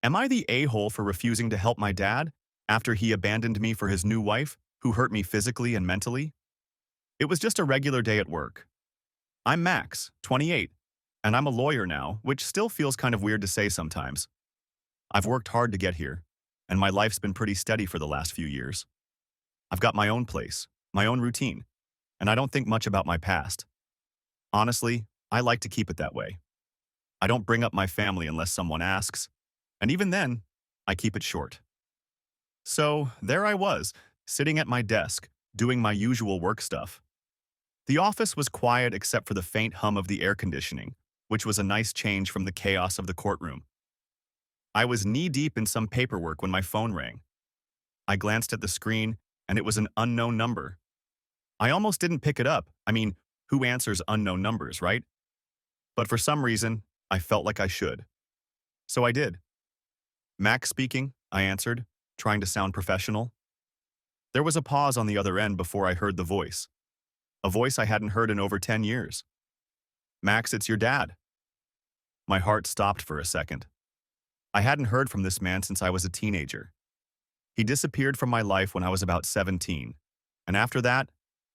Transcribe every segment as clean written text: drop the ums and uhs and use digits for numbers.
Am I the a-hole for refusing to help my dad after he abandoned me for his new wife, who hurt me physically and mentally? It was just a regular day at work. I'm Max, 28, and I'm a lawyer now, which still feels kind of weird to say sometimes. I've worked hard to get here, and my life's been pretty steady for the last few years. I've got my own place, my own routine, and I don't think much about my past. Honestly, I like to keep it that way. I don't bring up my family unless someone asks, and even then, I keep it short. So, there I was, sitting at my desk, doing my usual work stuff. The office was quiet except for the faint hum of the air conditioning, which was a nice change from the chaos of the courtroom. I was knee-deep in some paperwork when my phone rang. I glanced at the screen, and it was an unknown number. I almost didn't pick it up. I mean, who answers unknown numbers, right? But for some reason, I felt like I should. So I did. Max speaking, I answered, trying to sound professional. There was a pause on the other end before I heard the voice. A voice I hadn't heard in over 10 years. Max, it's your dad. My heart stopped for a second. I hadn't heard from this man since I was a teenager. He disappeared from my life when I was about 17, and after that,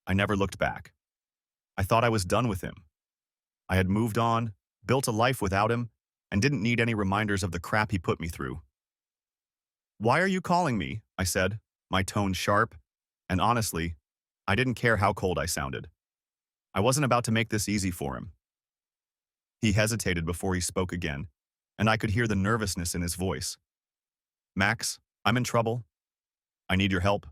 I never looked back. I thought I was done with him. I had moved on, built a life without him, and didn't need any reminders of the crap he put me through. Why are you calling me? I said, my tone sharp, and honestly, I didn't care how cold I sounded. I wasn't about to make this easy for him. He hesitated before he spoke again, and I could hear the nervousness in his voice. Max, I'm in trouble. I need your help.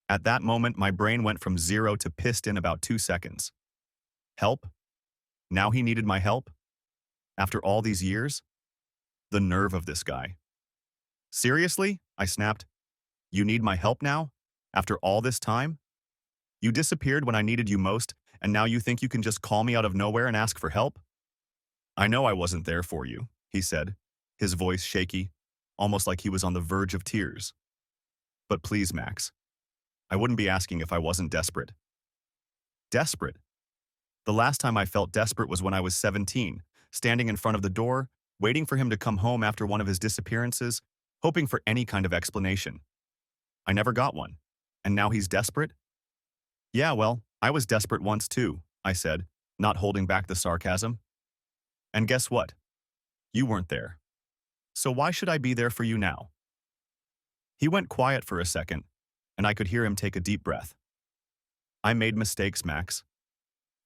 At that moment, my brain went from 0 to pissed in about 2 seconds. Help? Now he needed my help? After all these years? The nerve of this guy. Seriously? I snapped. You need my help now? After all this time? You disappeared when I needed you most, and now you think you can just call me out of nowhere and ask for help? I know I wasn't there for you, he said, his voice shaky, almost like he was on the verge of tears. But please, Max, I wouldn't be asking if I wasn't desperate. Desperate? The last time I felt desperate was when I was 17, standing in front of the door, waiting for him to come home after one of his disappearances, hoping for any kind of explanation. I never got one. And now he's desperate? Yeah, well, I was desperate once too, I said, not holding back the sarcasm. And guess what? You weren't there. So why should I be there for you now? He went quiet for a second, and I could hear him take a deep breath. I made mistakes, Max.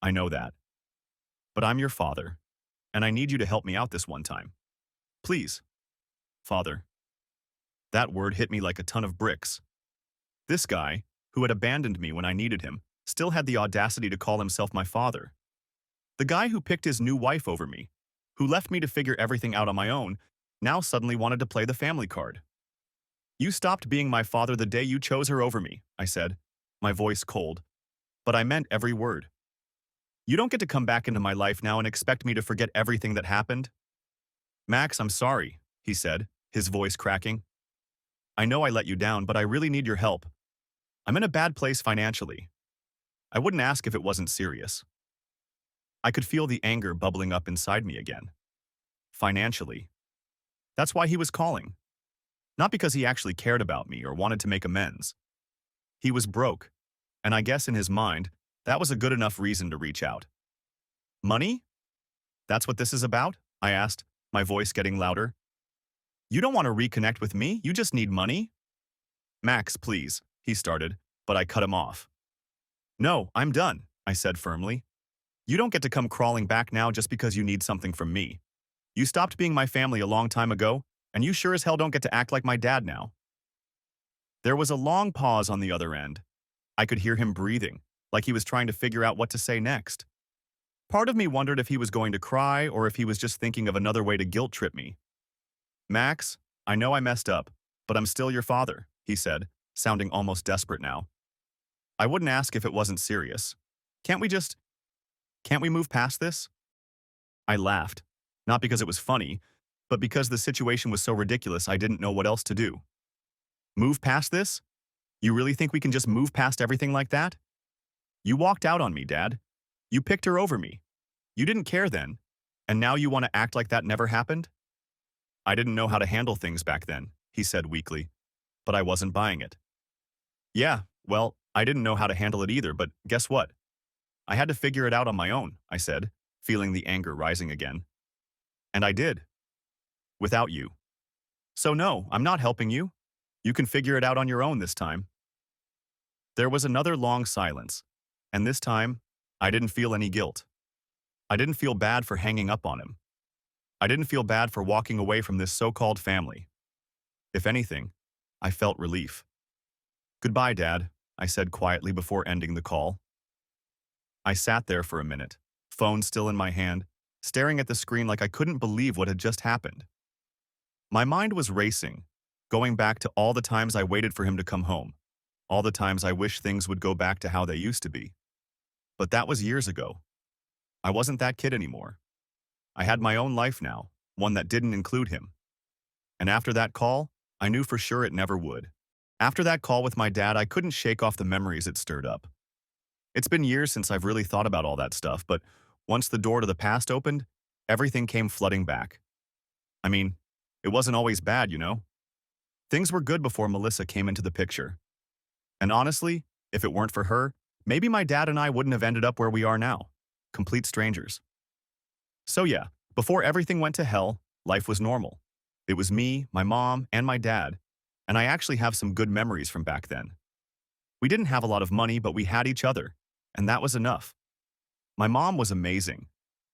I know that. But I'm your father, and I need you to help me out this one time. Please. Father. That word hit me like a ton of bricks. This guy, who had abandoned me when I needed him, still had the audacity to call himself my father. The guy who picked his new wife over me, who left me to figure everything out on my own, now suddenly wanted to play the family card. You stopped being my father the day you chose her over me, I said, my voice cold. But I meant every word. You don't get to come back into my life now and expect me to forget everything that happened. Max, I'm sorry, he said, his voice cracking. I know I let you down, but I really need your help. I'm in a bad place financially. I wouldn't ask if it wasn't serious. I could feel the anger bubbling up inside me again. Financially. That's why he was calling. Not because he actually cared about me or wanted to make amends. He was broke, and I guess in his mind, that was a good enough reason to reach out. Money? That's what this is about? I asked, my voice getting louder. You don't want to reconnect with me, you just need money? Max, please, he started, but I cut him off. No, I'm done, I said firmly. You don't get to come crawling back now just because you need something from me. You stopped being my family a long time ago, and you sure as hell don't get to act like my dad now. There was a long pause on the other end. I could hear him breathing, like he was trying to figure out what to say next. Part of me wondered if he was going to cry or if he was just thinking of another way to guilt trip me. Max, I know I messed up, but I'm still your father, he said, sounding almost desperate now. I wouldn't ask if it wasn't serious. Can't we move past this? I laughed, not because it was funny, but because the situation was so ridiculous I didn't know what else to do. Move past this? You really think we can just move past everything like that? You walked out on me, Dad. You picked her over me. You didn't care then, and now you want to act like that never happened? I didn't know how to handle things back then, he said weakly, but I wasn't buying it. Yeah, well, I didn't know how to handle it either, but guess what? I had to figure it out on my own, I said, feeling the anger rising again. And I did. Without you. So no, I'm not helping you. You can figure it out on your own this time. There was another long silence, and this time, I didn't feel any guilt. I didn't feel bad for hanging up on him. I didn't feel bad for walking away from this so-called family. If anything, I felt relief. Goodbye, Dad, I said quietly before ending the call. I sat there for a minute, phone still in my hand, staring at the screen like I couldn't believe what had just happened. My mind was racing, going back to all the times I waited for him to come home, all the times I wished things would go back to how they used to be. But that was years ago. I wasn't that kid anymore. I had my own life now, one that didn't include him. And after that call, I knew for sure it never would. After that call with my dad, I couldn't shake off the memories it stirred up. It's been years since I've really thought about all that stuff, but once the door to the past opened, everything came flooding back. I mean, it wasn't always bad, you know? Things were good before Melissa came into the picture. And honestly, if it weren't for her, maybe my dad and I wouldn't have ended up where we are now, complete strangers. So yeah, before everything went to hell, life was normal. It was me, my mom, and my dad, and I actually have some good memories from back then. We didn't have a lot of money, but we had each other, and that was enough. My mom was amazing.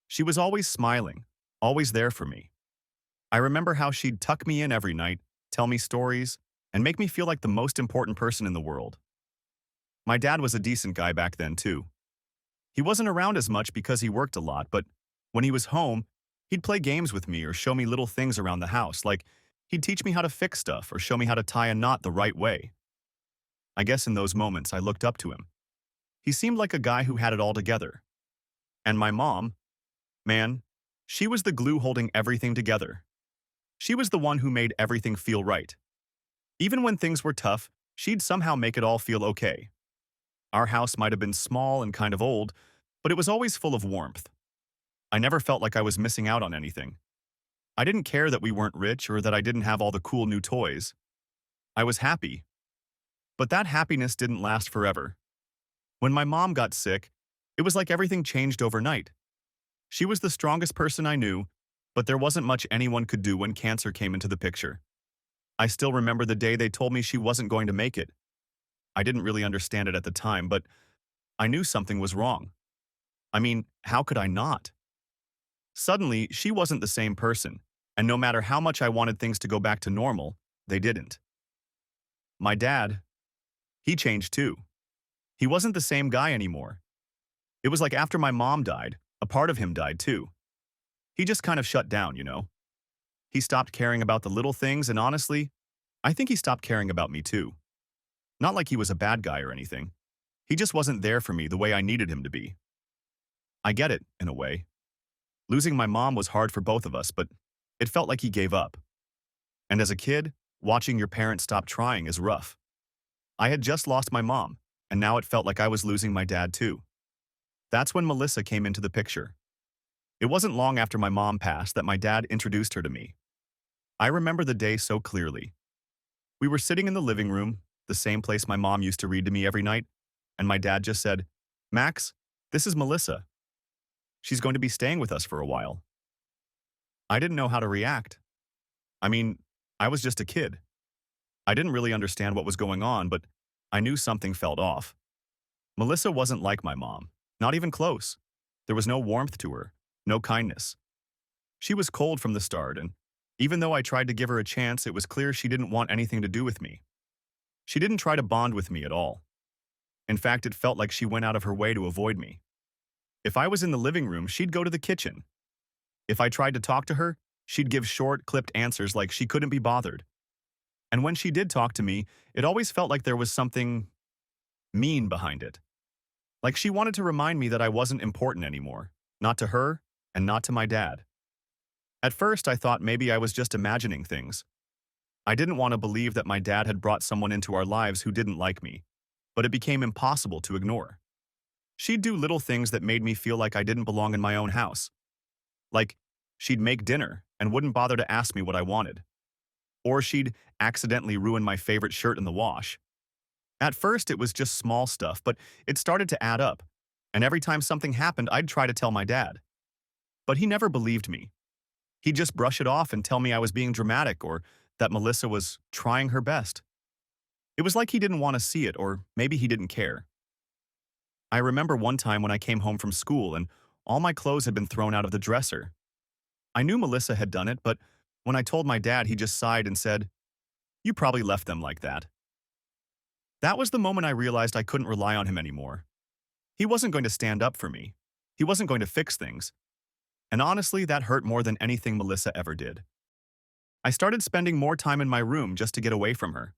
She was always smiling, always there for me. I remember how she'd tuck me in every night, tell me stories, and make me feel like the most important person in the world. My dad was a decent guy back then, too. He wasn't around as much because he worked a lot, but when he was home, he'd play games with me or show me little things around the house, like he'd teach me how to fix stuff or show me how to tie a knot the right way. I guess in those moments I looked up to him. He seemed like a guy who had it all together. And my mom, man, she was the glue holding everything together. She was the one who made everything feel right. Even when things were tough, she'd somehow make it all feel okay. Our house might have been small and kind of old, but it was always full of warmth. I never felt like I was missing out on anything. I didn't care that we weren't rich or that I didn't have all the cool new toys. I was happy. But that happiness didn't last forever. When my mom got sick, it was like everything changed overnight. She was the strongest person I knew, but there wasn't much anyone could do when cancer came into the picture. I still remember the day they told me she wasn't going to make it. I didn't really understand it at the time, but I knew something was wrong. I mean, how could I not? Suddenly, she wasn't the same person, and no matter how much I wanted things to go back to normal, they didn't. My dad, he changed too. He wasn't the same guy anymore. It was like after my mom died, a part of him died too. He just kind of shut down, you know? He stopped caring about the little things, and honestly, I think he stopped caring about me too. Not like he was a bad guy or anything. He just wasn't there for me the way I needed him to be. I get it, in a way. Losing my mom was hard for both of us, but it felt like he gave up. And as a kid, watching your parents stop trying is rough. I had just lost my mom, and now it felt like I was losing my dad too. That's when Melissa came into the picture. It wasn't long after my mom passed that my dad introduced her to me. I remember the day so clearly. We were sitting in the living room, the same place my mom used to read to me every night, and my dad just said, "Max, this is Melissa. She's going to be staying with us for a while." I didn't know how to react. I mean, I was just a kid. I didn't really understand what was going on, but I knew something felt off. Melissa wasn't like my mom, not even close. There was no warmth to her, no kindness. She was cold from the start, and even though I tried to give her a chance, it was clear she didn't want anything to do with me. She didn't try to bond with me at all. In fact, it felt like she went out of her way to avoid me. If I was in the living room, she'd go to the kitchen. If I tried to talk to her, she'd give short, clipped answers like she couldn't be bothered. And when she did talk to me, it always felt like there was something mean behind it. Like she wanted to remind me that I wasn't important anymore, not to her and not to my dad. At first, I thought maybe I was just imagining things. I didn't want to believe that my dad had brought someone into our lives who didn't like me, but it became impossible to ignore. She'd do little things that made me feel like I didn't belong in my own house. Like, she'd make dinner, and wouldn't bother to ask me what I wanted. Or she'd accidentally ruin my favorite shirt in the wash. At first, it was just small stuff, but it started to add up. And every time something happened, I'd try to tell my dad. But he never believed me. He'd just brush it off and tell me I was being dramatic or that Melissa was trying her best. It was like he didn't want to see it, or maybe he didn't care. I remember one time when I came home from school and all my clothes had been thrown out of the dresser. I knew Melissa had done it, but when I told my dad, he just sighed and said, "You probably left them like that." That was the moment I realized I couldn't rely on him anymore. He wasn't going to stand up for me. He wasn't going to fix things. And honestly, that hurt more than anything Melissa ever did. I started spending more time in my room just to get away from her.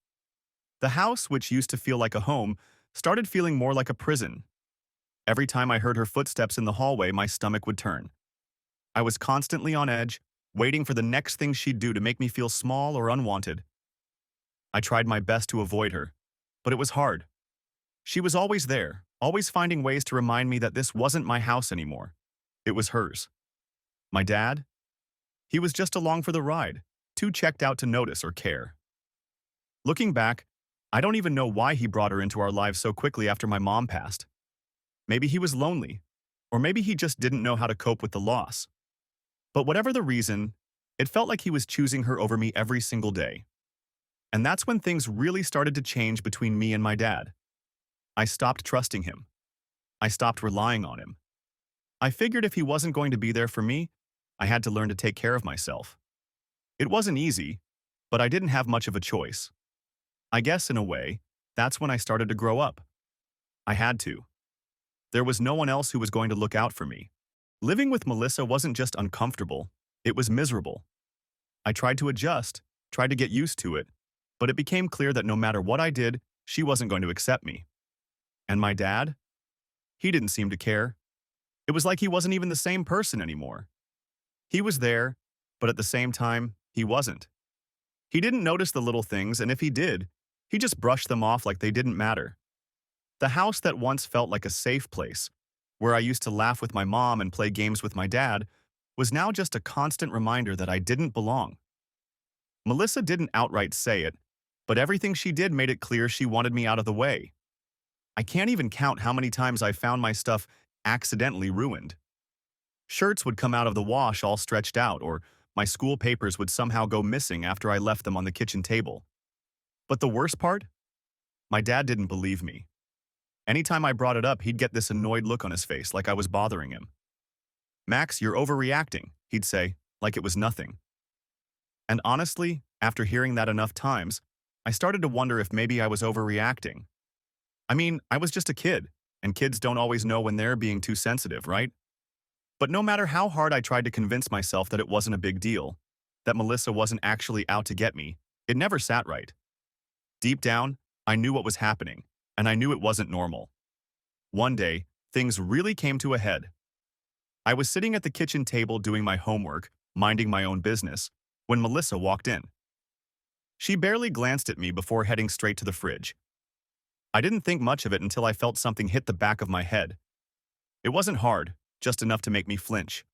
The house, which used to feel like a home, started feeling more like a prison. Every time I heard her footsteps in the hallway, my stomach would turn. I was constantly on edge, waiting for the next thing she'd do to make me feel small or unwanted. I tried my best to avoid her, but it was hard. She was always there, always finding ways to remind me that this wasn't my house anymore. It was hers. My dad? He was just along for the ride, too checked out to notice or care. Looking back, I don't even know why he brought her into our lives so quickly after my mom passed. Maybe he was lonely, or maybe he just didn't know how to cope with the loss. But whatever the reason, it felt like he was choosing her over me every single day. And that's when things really started to change between me and my dad. I stopped trusting him. I stopped relying on him. I figured if he wasn't going to be there for me, I had to learn to take care of myself. It wasn't easy, but I didn't have much of a choice. I guess, in a way, that's when I started to grow up. I had to. There was no one else who was going to look out for me. Living with Melissa wasn't just uncomfortable, it was miserable. I tried to adjust, tried to get used to it, but it became clear that no matter what I did, she wasn't going to accept me. And my dad? He didn't seem to care. It was like he wasn't even the same person anymore. He was there, but at the same time, he wasn't. He didn't notice the little things, and if he did, he just brushed them off like they didn't matter. The house that once felt like a safe place, where I used to laugh with my mom and play games with my dad, was now just a constant reminder that I didn't belong. Melissa didn't outright say it, but everything she did made it clear she wanted me out of the way. I can't even count how many times I found my stuff accidentally ruined. Shirts would come out of the wash all stretched out, or my school papers would somehow go missing after I left them on the kitchen table. But the worst part? My dad didn't believe me. Anytime I brought it up, he'd get this annoyed look on his face, like I was bothering him. "Max, you're overreacting," he'd say, like it was nothing. And honestly, after hearing that enough times, I started to wonder if maybe I was overreacting. I mean, I was just a kid, and kids don't always know when they're being too sensitive, right? But no matter how hard I tried to convince myself that it wasn't a big deal, that Melissa wasn't actually out to get me, it never sat right. Deep down, I knew what was happening, and I knew it wasn't normal. One day, things really came to a head. I was sitting at the kitchen table doing my homework, minding my own business, when Melissa walked in. She barely glanced at me before heading straight to the fridge. I didn't think much of it until I felt something hit the back of my head. It wasn't hard, just enough to make me flinch.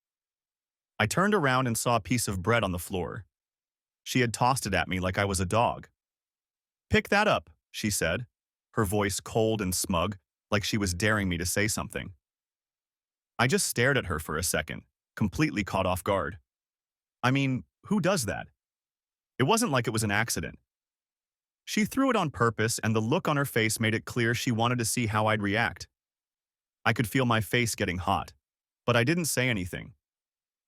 I turned around and saw a piece of bread on the floor. She had tossed it at me like I was a dog. "Pick that up," she said, her voice cold and smug, like she was daring me to say something. I just stared at her for a second, completely caught off guard. I mean, who does that? It wasn't like it was an accident. She threw it on purpose, and the look on her face made it clear she wanted to see how I'd react. I could feel my face getting hot, but I didn't say anything.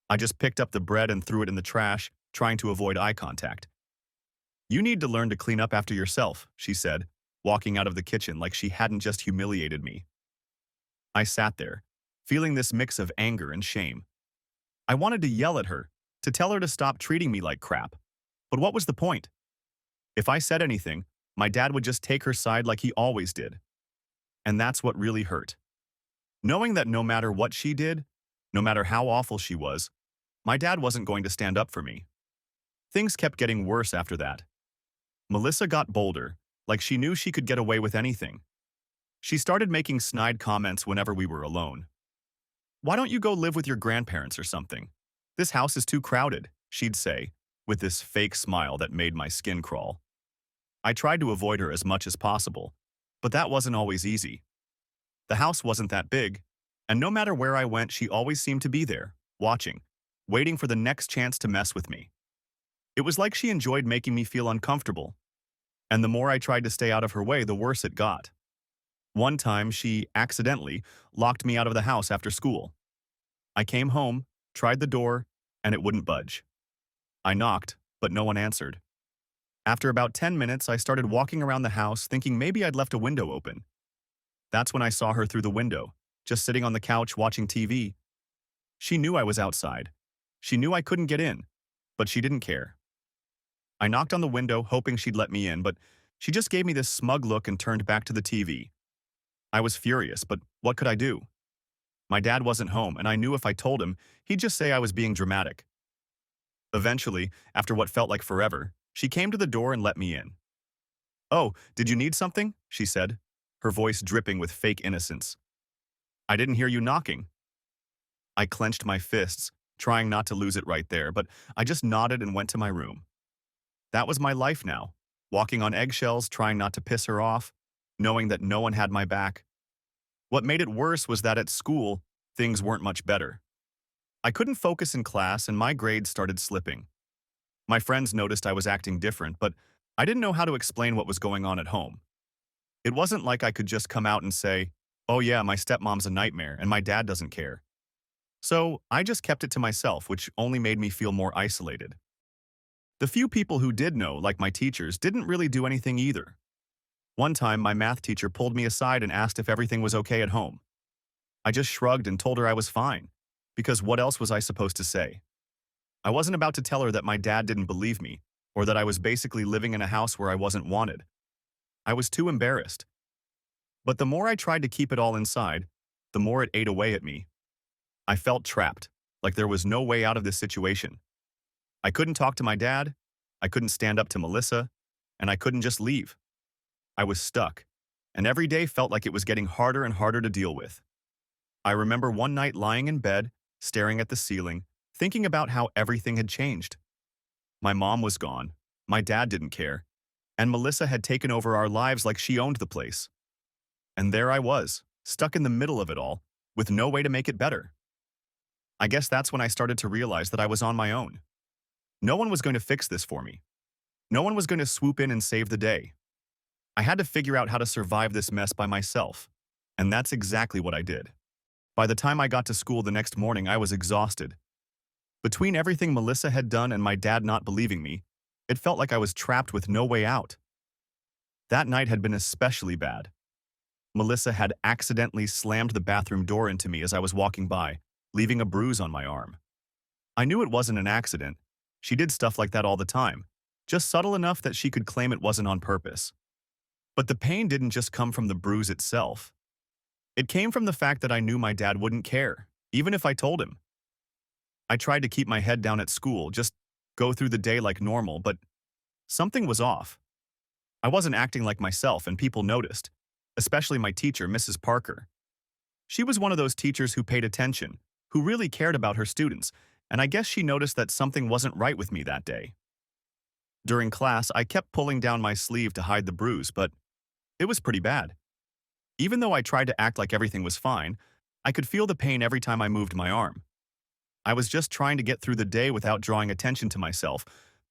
I just picked up the bread and threw it in the trash, trying to avoid eye contact. "You need to learn to clean up after yourself," she said, walking out of the kitchen like she hadn't just humiliated me. I sat there, feeling this mix of anger and shame. I wanted to yell at her, to tell her to stop treating me like crap. But what was the point? If I said anything, my dad would just take her side like he always did. And that's what really hurt. Knowing that no matter what she did, no matter how awful she was, my dad wasn't going to stand up for me. Things kept getting worse after that. Melissa got bolder, like she knew she could get away with anything. She started making snide comments whenever we were alone. "Why don't you go live with your grandparents or something? This house is too crowded. she'd say, with this fake smile that made my skin crawl. I tried to avoid her as much as possible, but that wasn't always easy. The house wasn't that big, and no matter where I went, she always seemed to be there, watching, waiting for the next chance to mess with me. It was like she enjoyed making me feel uncomfortable, and the more I tried to stay out of her way, the worse it got. One time, she accidentally locked me out of the house after school. I came home, tried the door, and it wouldn't budge. I knocked, but no one answered. After about 10 minutes, I started walking around the house thinking maybe I'd left a window open. That's when I saw her through the window, just sitting on the couch watching TV. She knew I was outside. She knew I couldn't get in, but she didn't care. I knocked on the window, hoping she'd let me in, but she just gave me this smug look and turned back to the TV. I was furious, but what could I do? My dad wasn't home, and I knew if I told him, he'd just say I was being dramatic. Eventually, after what felt like forever, she came to the door and let me in. "Oh, did you need something?" she said, her voice dripping with fake innocence. "I didn't hear you knocking." I clenched my fists, trying not to lose it right there, but I just nodded and went to my room. That was my life now, walking on eggshells, trying not to piss her off, knowing that no one had my back. What made it worse was that at school, things weren't much better. I couldn't focus in class and my grades started slipping. My friends noticed I was acting different, but I didn't know how to explain what was going on at home. It wasn't like I could just come out and say, "Oh yeah, my stepmom's a nightmare and my dad doesn't care." So I just kept it to myself, which only made me feel more isolated. The few people who did know, like my teachers, didn't really do anything either. One time, my math teacher pulled me aside and asked if everything was okay at home. I just shrugged and told her I was fine, because what else was I supposed to say? I wasn't about to tell her that my dad didn't believe me, or that I was basically living in a house where I wasn't wanted. I was too embarrassed. But the more I tried to keep it all inside, the more it ate away at me. I felt trapped, like there was no way out of this situation. I couldn't talk to my dad, I couldn't stand up to Melissa, and I couldn't just leave. I was stuck, and every day felt like it was getting harder and harder to deal with. I remember one night lying in bed, staring at the ceiling, thinking about how everything had changed. My mom was gone, my dad didn't care, and Melissa had taken over our lives like she owned the place. And there I was, stuck in the middle of it all, with no way to make it better. I guess that's when I started to realize that I was on my own. No one was going to fix this for me. No one was going to swoop in and save the day. I had to figure out how to survive this mess by myself, and that's exactly what I did. By the time I got to school the next morning, I was exhausted. Between everything Melissa had done and my dad not believing me, it felt like I was trapped with no way out. That night had been especially bad. Melissa had accidentally slammed the bathroom door into me as I was walking by, leaving a bruise on my arm. I knew it wasn't an accident. She did stuff like that all the time, just subtle enough that she could claim it wasn't on purpose. But the pain didn't just come from the bruise itself. It came from the fact that I knew my dad wouldn't care, even if I told him. I tried to keep my head down at school, just go through the day like normal, but something was off. I wasn't acting like myself, and people noticed, especially my teacher, Mrs. Parker. She was one of those teachers who paid attention, who really cared about her students, and I guess she noticed that something wasn't right with me that day. During class, I kept pulling down my sleeve to hide the bruise, but it was pretty bad. Even though I tried to act like everything was fine, I could feel the pain every time I moved my arm. I was just trying to get through the day without drawing attention to myself,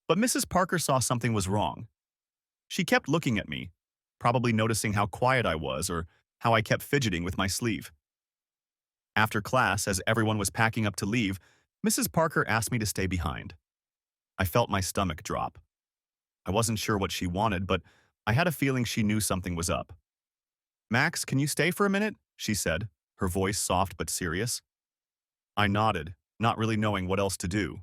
but Mrs. Parker saw something was wrong. She kept looking at me, probably noticing how quiet I was or how I kept fidgeting with my sleeve. After class, as everyone was packing up to leave, Mrs. Parker asked me to stay behind. I felt my stomach drop. I wasn't sure what she wanted, but I had a feeling she knew something was up. "Max, can you stay for a minute?" she said, her voice soft but serious. I nodded, not really knowing what else to do.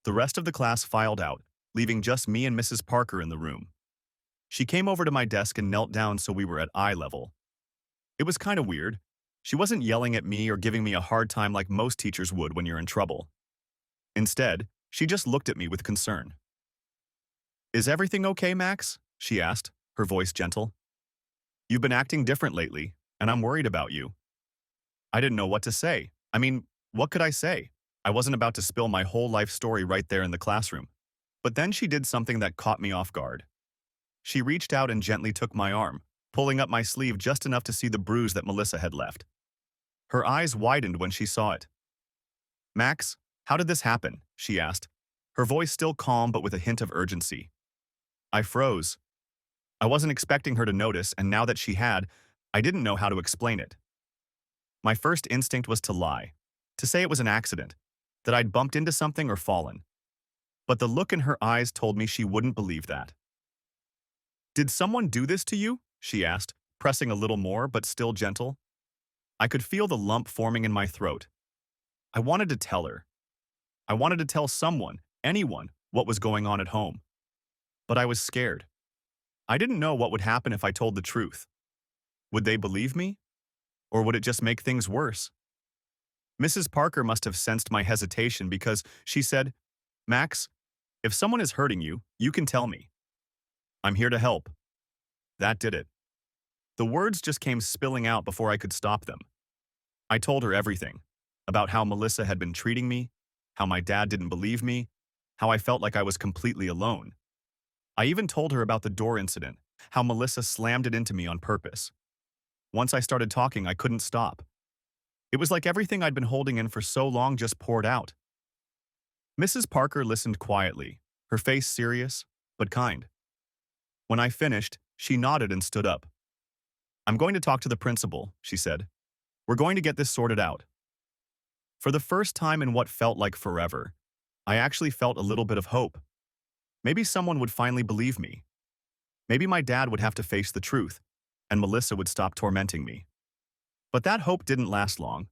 The rest of the class filed out, leaving just me and Mrs. Parker in the room. She came over to my desk and knelt down so we were at eye level. It was kind of weird. She wasn't yelling at me or giving me a hard time like most teachers would when you're in trouble. Instead, she just looked at me with concern. "Is everything okay, Max?" she asked, her voice gentle. "You've been acting different lately, and I'm worried about you." I didn't know what to say. I mean, what could I say? I wasn't about to spill my whole life story right there in the classroom. But then she did something that caught me off guard. She reached out and gently took my arm, pulling up my sleeve just enough to see the bruise that Melissa had left. Her eyes widened when she saw it. "Max, how did this happen?" she asked, her voice still calm but with a hint of urgency. I froze. I wasn't expecting her to notice, and now that she had, I didn't know how to explain it. My first instinct was to lie, to say it was an accident, that I'd bumped into something or fallen. But the look in her eyes told me she wouldn't believe that. "Did someone do this to you?" she asked, pressing a little more but still gentle. I could feel the lump forming in my throat. I wanted to tell her. I wanted to tell someone, anyone, what was going on at home. But I was scared. I didn't know what would happen if I told the truth. Would they believe me? Or would it just make things worse? Mrs. Parker must have sensed my hesitation because she said, "Max, if someone is hurting you, you can tell me. I'm here to help." That did it. The words just came spilling out before I could stop them. I told her everything, about how Melissa had been treating me, how my dad didn't believe me, how I felt like I was completely alone. I even told her about the door incident, how Melissa slammed it into me on purpose. Once I started talking, I couldn't stop. It was like everything I'd been holding in for so long just poured out. Mrs. Parker listened quietly, her face serious, but kind. When I finished, she nodded and stood up. "I'm going to talk to the principal," she said. "We're going to get this sorted out." For the first time in what felt like forever, I actually felt a little bit of hope. Maybe someone would finally believe me. Maybe my dad would have to face the truth, and Melissa would stop tormenting me. But that hope didn't last long.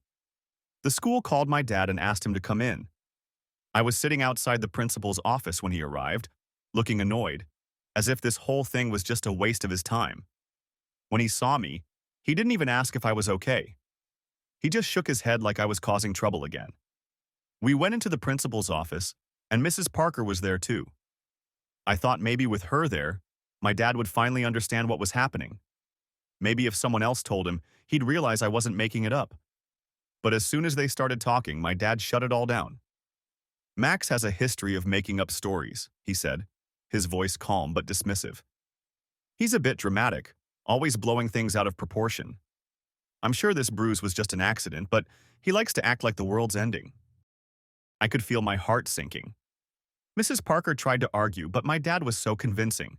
The school called my dad and asked him to come in. I was sitting outside the principal's office when he arrived, looking annoyed, as if this whole thing was just a waste of his time. When he saw me, he didn't even ask if I was okay. He just shook his head like I was causing trouble again. We went into the principal's office, and Mrs. Parker was there too. I thought maybe with her there, my dad would finally understand what was happening. Maybe if someone else told him, he'd realize I wasn't making it up. But as soon as they started talking, my dad shut it all down. "Max has a history of making up stories," he said, his voice calm but dismissive. "He's a bit dramatic, always blowing things out of proportion. I'm sure this bruise was just an accident, but he likes to act like the world's ending." I could feel my heart sinking. Mrs. Parker tried to argue, but my dad was so convincing.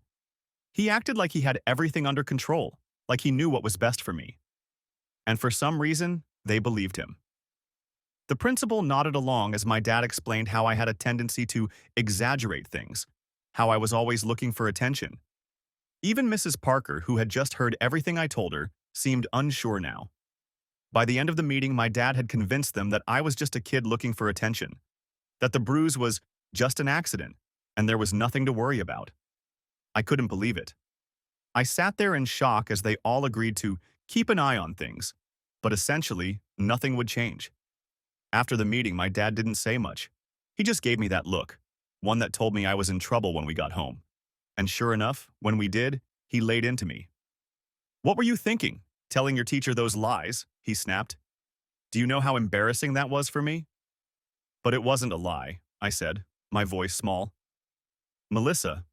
He acted like he had everything under control, like he knew what was best for me. And for some reason, they believed him. The principal nodded along as my dad explained how I had a tendency to exaggerate things, how I was always looking for attention. Even Mrs. Parker, who had just heard everything I told her, seemed unsure now. By the end of the meeting, my dad had convinced them that I was just a kid looking for attention, that the bruise was just an accident, and there was nothing to worry about. I couldn't believe it. I sat there in shock as they all agreed to keep an eye on things, but essentially, nothing would change. After the meeting, my dad didn't say much. He just gave me that look, one that told me I was in trouble when we got home. And sure enough, when we did, he laid into me. "What were you thinking, telling your teacher those lies?" he snapped. "Do you know how embarrassing that was for me?" "But it wasn't a lie," I said, my voice small. "Melissa."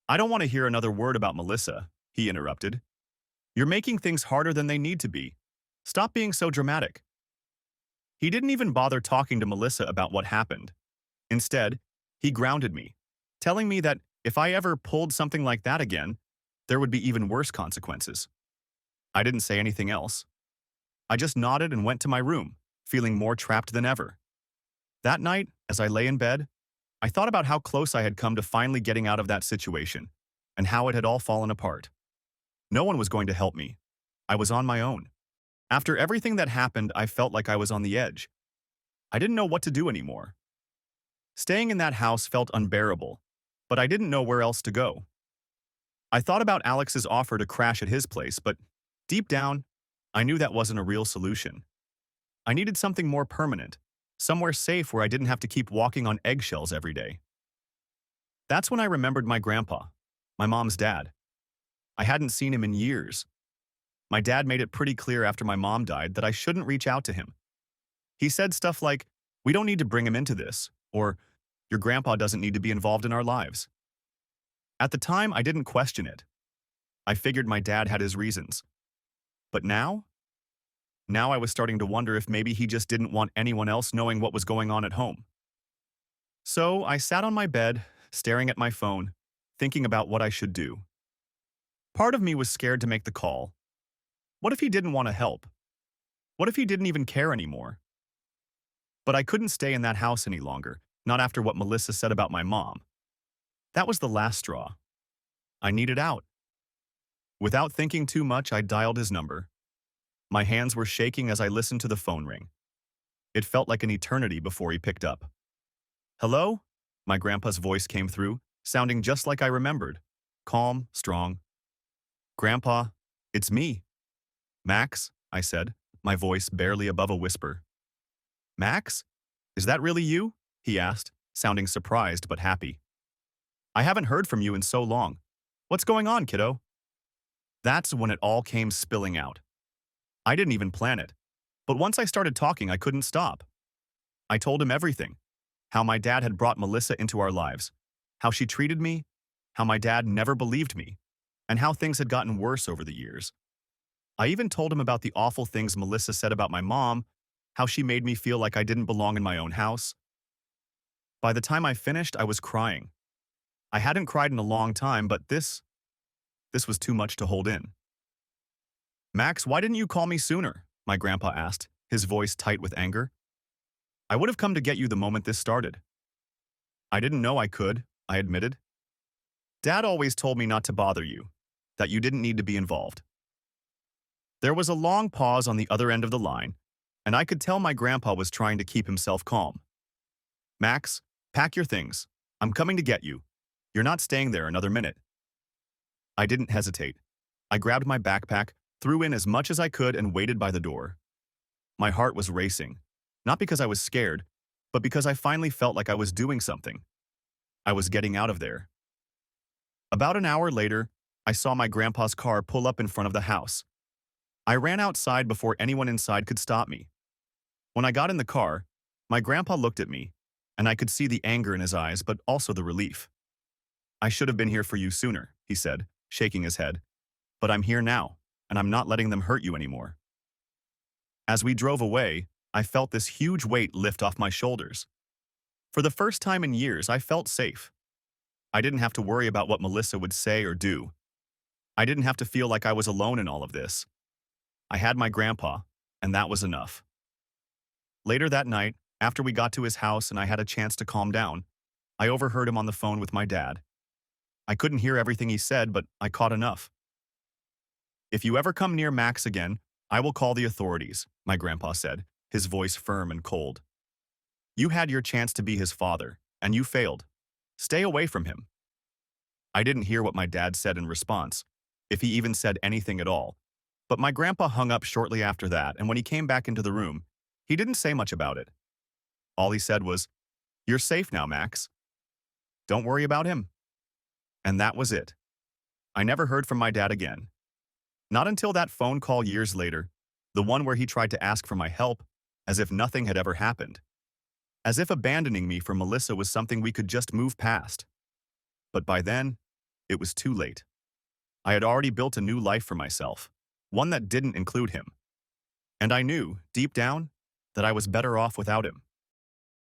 "I don't want to hear another word about Melissa," he interrupted. "You're making things harder than they need to be. Stop being so dramatic." He didn't even bother talking to Melissa about what happened. Instead, he grounded me, telling me that if I ever pulled something like that again, there would be even worse consequences. I didn't say anything else. I just nodded and went to my room, feeling more trapped than ever. That night, as I lay in bed, I thought about how close I had come to finally getting out of that situation, and how it had all fallen apart. No one was going to help me. I was on my own. After everything that happened, I felt like I was on the edge. I didn't know what to do anymore. Staying in that house felt unbearable, but I didn't know where else to go. I thought about Alex's offer to crash at his place, but deep down, I knew that wasn't a real solution. I needed something more permanent, somewhere safe where I didn't have to keep walking on eggshells every day. That's when I remembered my grandpa, my mom's dad. I hadn't seen him in years. My dad made it pretty clear after my mom died that I shouldn't reach out to him. He said stuff like, We don't need to bring him into this, or your grandpa doesn't need to be involved in our lives. At the time, I didn't question it. I figured my dad had his reasons. But now? Now I was starting to wonder if maybe he just didn't want anyone else knowing what was going on at home. So I sat on my bed, staring at my phone, thinking about what I should do. Part of me was scared to make the call. What if he didn't want to help? What if he didn't even care anymore? But I couldn't stay in that house any longer, not after what Melissa said about my mom. That was the last straw. I needed out. Without thinking too much, I dialed his number. My hands were shaking as I listened to the phone ring. It felt like an eternity before he picked up. Hello? My grandpa's voice came through, sounding just like I remembered. Calm, strong. Grandpa, it's me. Max, I said, my voice barely above a whisper. Max? Is that really you? He asked, sounding surprised but happy. I haven't heard from you in so long. What's going on, kiddo? That's when it all came spilling out. I didn't even plan it, but once I started talking, I couldn't stop. I told him everything. How my dad had brought Melissa into our lives, how she treated me, how my dad never believed me, and how things had gotten worse over the years. I even told him about the awful things Melissa said about my mom, how she made me feel like I didn't belong in my own house. By the time I finished, I was crying. I hadn't cried in a long time, but this was too much to hold in. Max, why didn't you call me sooner? My grandpa asked, his voice tight with anger. I would have come to get you the moment this started. I didn't know I could, I admitted. Dad always told me not to bother you, that you didn't need to be involved. There was a long pause on the other end of the line, and I could tell my grandpa was trying to keep himself calm. Max, pack your things. I'm coming to get you. You're not staying there another minute. I didn't hesitate. I grabbed my backpack, threw in as much as I could, and waited by the door. My heart was racing, not because I was scared, but because I finally felt like I was doing something. I was getting out of there. About an hour later, I saw my grandpa's car pull up in front of the house. I ran outside before anyone inside could stop me. When I got in the car, my grandpa looked at me, and I could see the anger in his eyes, but also the relief. I should have been here for you sooner, he said, shaking his head. But I'm here now, and I'm not letting them hurt you anymore. As we drove away, I felt this huge weight lift off my shoulders. For the first time in years, I felt safe. I didn't have to worry about what Melissa would say or do. I didn't have to feel like I was alone in all of this. I had my grandpa, and that was enough. Later that night, after we got to his house and I had a chance to calm down, I overheard him on the phone with my dad. I couldn't hear everything he said, but I caught enough. If you ever come near Max again, I will call the authorities, my grandpa said, his voice firm and cold. You had your chance to be his father, and you failed. Stay away from him. I didn't hear what my dad said in response, if he even said anything at all, but my grandpa hung up shortly after that, and when he came back into the room, he didn't say much about it. All he said was, "You're safe now, Max. Don't worry about him." And that was it. I never heard from my dad again. Not until that phone call years later, the one where he tried to ask for my help, as if nothing had ever happened. As if abandoning me for Melissa was something we could just move past. But by then, it was too late. I had already built a new life for myself, one that didn't include him. And I knew, deep down, that I was better off without him.